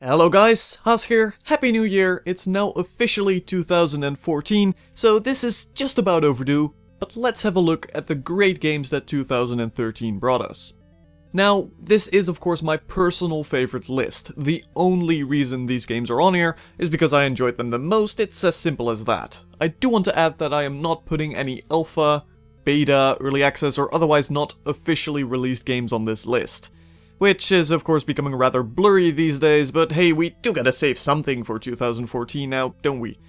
Hello guys, Haas here, Happy New Year. It's now officially 2014, so this is just about overdue, but let's have a look at the great games that 2013 brought us. Now, this is of course my personal favorite list. The only reason these games are on here is because I enjoyed them the most. It's as simple as that. I do want to add that I am not putting any alpha, beta, early access or otherwise not officially released games on this list. Which is of course becoming rather blurry these days, but hey, we do gotta save something for 2014 now, don't we?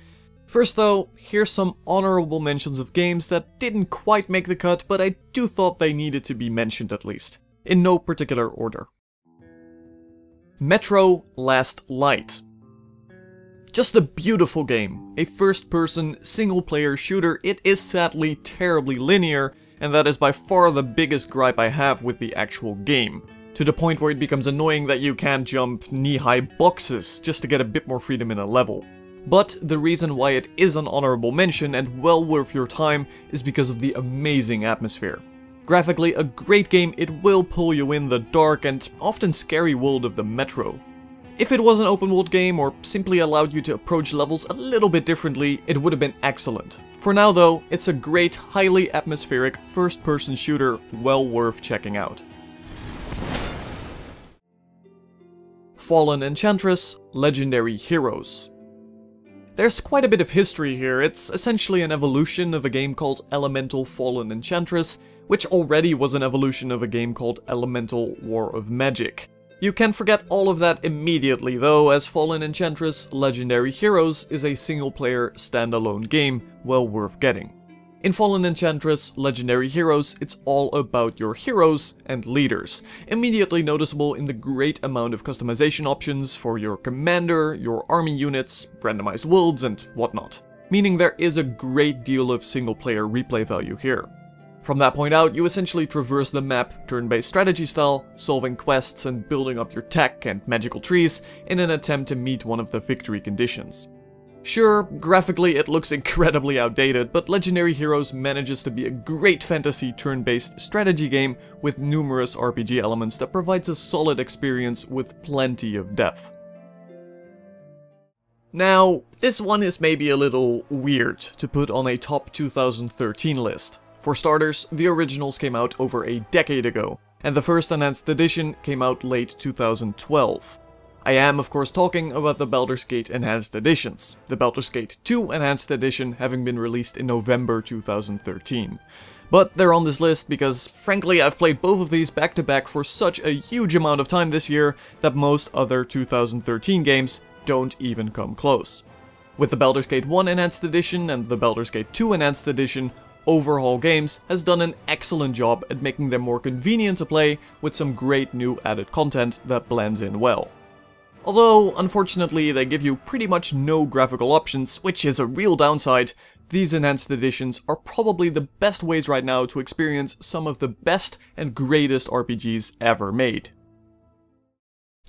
First though, here's some honorable mentions of games that didn't quite make the cut, but I do thought they needed to be mentioned at least. In no particular order. Metro Last Light. Just a beautiful game. A first-person, single-player shooter. It is sadly terribly linear, and that is by far the biggest gripe I have with the actual game. To the point where it becomes annoying that you can't jump knee-high boxes just to get a bit more freedom in a level. But the reason why it is an honorable mention and well worth your time is because of the amazing atmosphere. Graphically a great game, it will pull you in the dark and often scary world of the Metro. If it was an open world game or simply allowed you to approach levels a little bit differently, it would have been excellent. For now though, it's a great, highly atmospheric first-person shooter well worth checking out. Fallen Enchantress, Legendary Heroes. There's quite a bit of history here. It's essentially an evolution of a game called Elemental Fallen Enchantress, which already was an evolution of a game called Elemental War of Magic. You can forget all of that immediately though, as Fallen Enchantress, Legendary Heroes is a single-player, standalone game well worth getting. In Fallen Enchantress, Legendary Heroes, it's all about your heroes and leaders, immediately noticeable in the great amount of customization options for your commander, your army units, randomized worlds and whatnot, meaning there is a great deal of single-player replay value here. From that point out, you essentially traverse the map turn-based strategy style, solving quests and building up your tech and magical trees in an attempt to meet one of the victory conditions. Sure, graphically it looks incredibly outdated, but Legendary Heroes manages to be a great fantasy turn-based strategy game with numerous RPG elements that provides a solid experience with plenty of depth. Now, this one is maybe a little weird to put on a top 2013 list. For starters, the originals came out over a decade ago, and the first enhanced edition came out late 2012. I am of course talking about the Baldur's Gate Enhanced Editions, the Baldur's Gate 2 Enhanced Edition having been released in November 2013. But they're on this list because, frankly, I've played both of these back to back for such a huge amount of time this year that most other 2013 games don't even come close. With the Baldur's Gate 1 Enhanced Edition and the Baldur's Gate 2 Enhanced Edition, Overhaul Games has done an excellent job at making them more convenient to play with some great new added content that blends in well. Although, unfortunately, they give you pretty much no graphical options, which is a real downside, these enhanced editions are probably the best ways right now to experience some of the best and greatest RPGs ever made.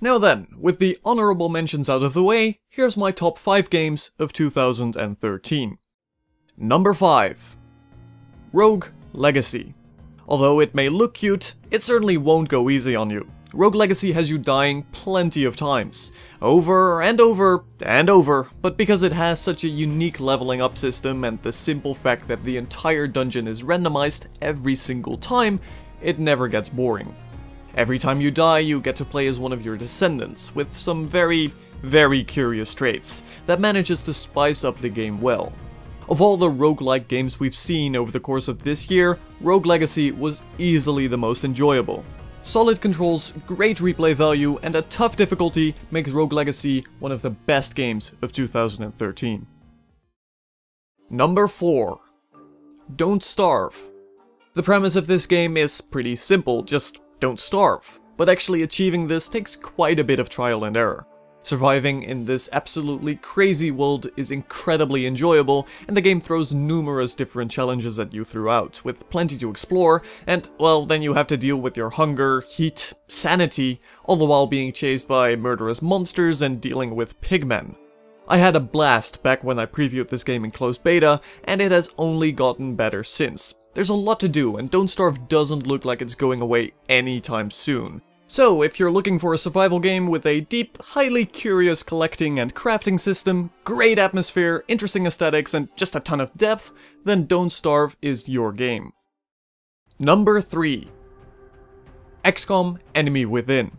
Now then, with the honorable mentions out of the way, here's my top 5 games of 2013. Number 5. Rogue Legacy. Although it may look cute, it certainly won't go easy on you. Rogue Legacy has you dying plenty of times, over and over and over, but because it has such a unique leveling up system and the simple fact that the entire dungeon is randomized every single time, it never gets boring. Every time you die, you get to play as one of your descendants, with some very curious traits that manages to spice up the game well. Of all the roguelike games we've seen over the course of this year, Rogue Legacy was easily the most enjoyable. Solid controls, great replay value, and a tough difficulty makes Rogue Legacy one of the best games of 2013. Number 4. Don't Starve. The premise of this game is pretty simple, just don't starve. But actually achieving this takes quite a bit of trial and error. Surviving in this absolutely crazy world is incredibly enjoyable, and the game throws numerous different challenges at you throughout, with plenty to explore, and, well, then you have to deal with your hunger, heat, sanity, all the while being chased by murderous monsters and dealing with pigmen. I had a blast back when I previewed this game in closed beta, and it has only gotten better since. There's a lot to do, and Don't Starve doesn't look like it's going away anytime soon. So, if you're looking for a survival game with a deep, highly curious collecting and crafting system, great atmosphere, interesting aesthetics, and just a ton of depth, then Don't Starve is your game. Number 3. XCOM Enemy Within.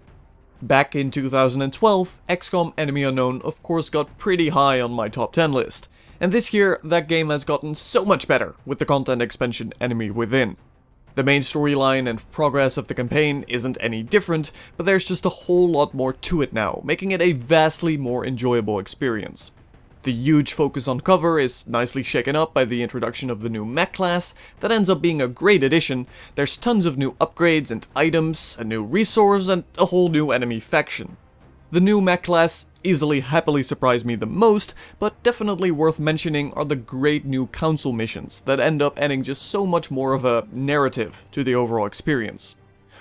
Back in 2012, XCOM Enemy Unknown of course got pretty high on my top 10 list, and this year that game has gotten so much better with the content expansion Enemy Within. The main storyline and progress of the campaign isn't any different, but there's just a whole lot more to it now, making it a vastly more enjoyable experience. The huge focus on cover is nicely shaken up by the introduction of the new mech class that ends up being a great addition. There's tons of new upgrades and items, a new resource, and a whole new enemy faction. The new mech class easily happily surprised me the most, but definitely worth mentioning are the great new council missions that end up adding just so much more of a narrative to the overall experience.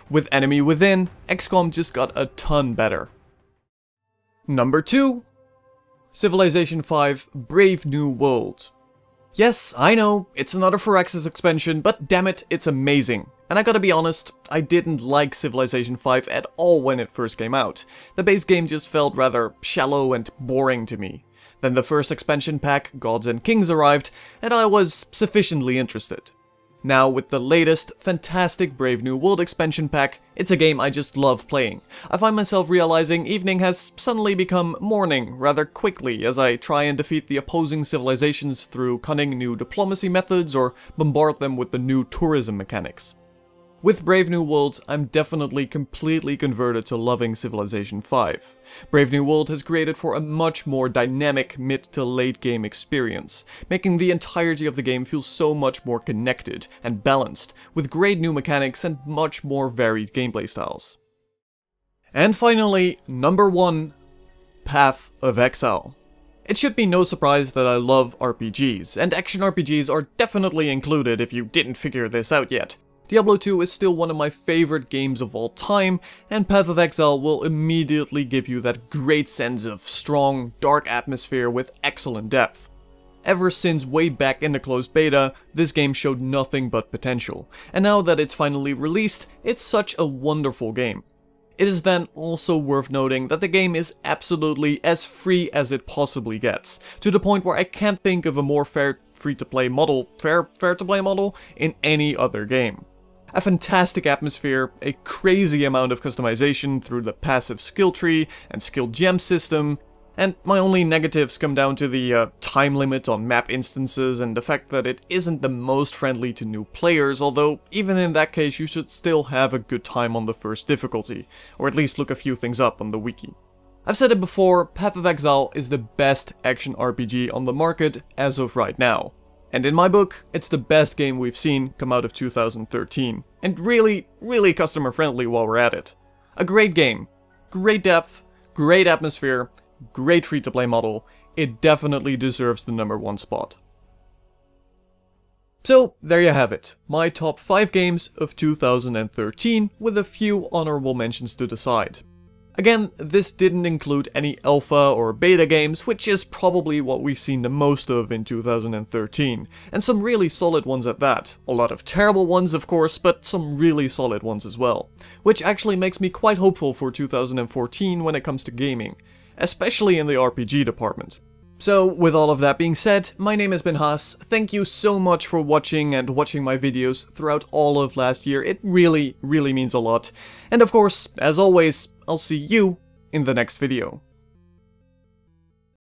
With Enemy Within, XCOM just got a ton better. Number 2. Civilization V Brave New World. Yes, I know, it's another Firaxis expansion, but damn it, it's amazing. And I gotta be honest, I didn't like Civilization V at all when it first came out. The base game just felt rather shallow and boring to me. Then the first expansion pack, Gods and Kings, arrived, and I was sufficiently interested. Now with the latest, fantastic Brave New World expansion pack, it's a game I just love playing. I find myself realizing evening has suddenly become morning rather quickly as I try and defeat the opposing civilizations through cunning new diplomacy methods or bombard them with the new tourism mechanics. With Brave New World, I'm definitely completely converted to loving Civilization V. Brave New World has created for a much more dynamic mid to late game experience, making the entirety of the game feel so much more connected and balanced, with great new mechanics and much more varied gameplay styles. And finally, number 1, Path of Exile. It should be no surprise that I love RPGs, and action RPGs are definitely included if you didn't figure this out yet. Diablo 2 is still one of my favorite games of all time, and Path of Exile will immediately give you that great sense of strong, dark atmosphere with excellent depth. Ever since way back in the closed beta, this game showed nothing but potential, and now that it's finally released, it's such a wonderful game. It is then also worth noting that the game is absolutely as free as it possibly gets, to the point where I can't think of a more fair to play model in any other game. A fantastic atmosphere, a crazy amount of customization through the passive skill tree and skill gem system, and my only negatives come down to the time limit on map instances and the fact that it isn't the most friendly to new players, although even in that case you should still have a good time on the first difficulty, or at least look a few things up on the wiki. I've said it before, Path of Exile is the best action RPG on the market as of right now. And in my book, it's the best game we've seen come out of 2013. And really, really customer friendly while we're at it. A great game. Great depth, great atmosphere, great free-to-play model. It definitely deserves the number 1 spot. So, there you have it. My top 5 games of 2013 with a few honorable mentions to the side. Again, this didn't include any alpha or beta games, which is probably what we've seen the most of in 2013, and some really solid ones at that. A lot of terrible ones of course, but some really solid ones as well. Which actually makes me quite hopeful for 2014 when it comes to gaming, especially in the RPG department. So, with all of that being said, my name has been Haas. Thank you so much for watching and watching my videos throughout all of last year. It really, really means a lot. And of course, as always, I'll see you in the next video.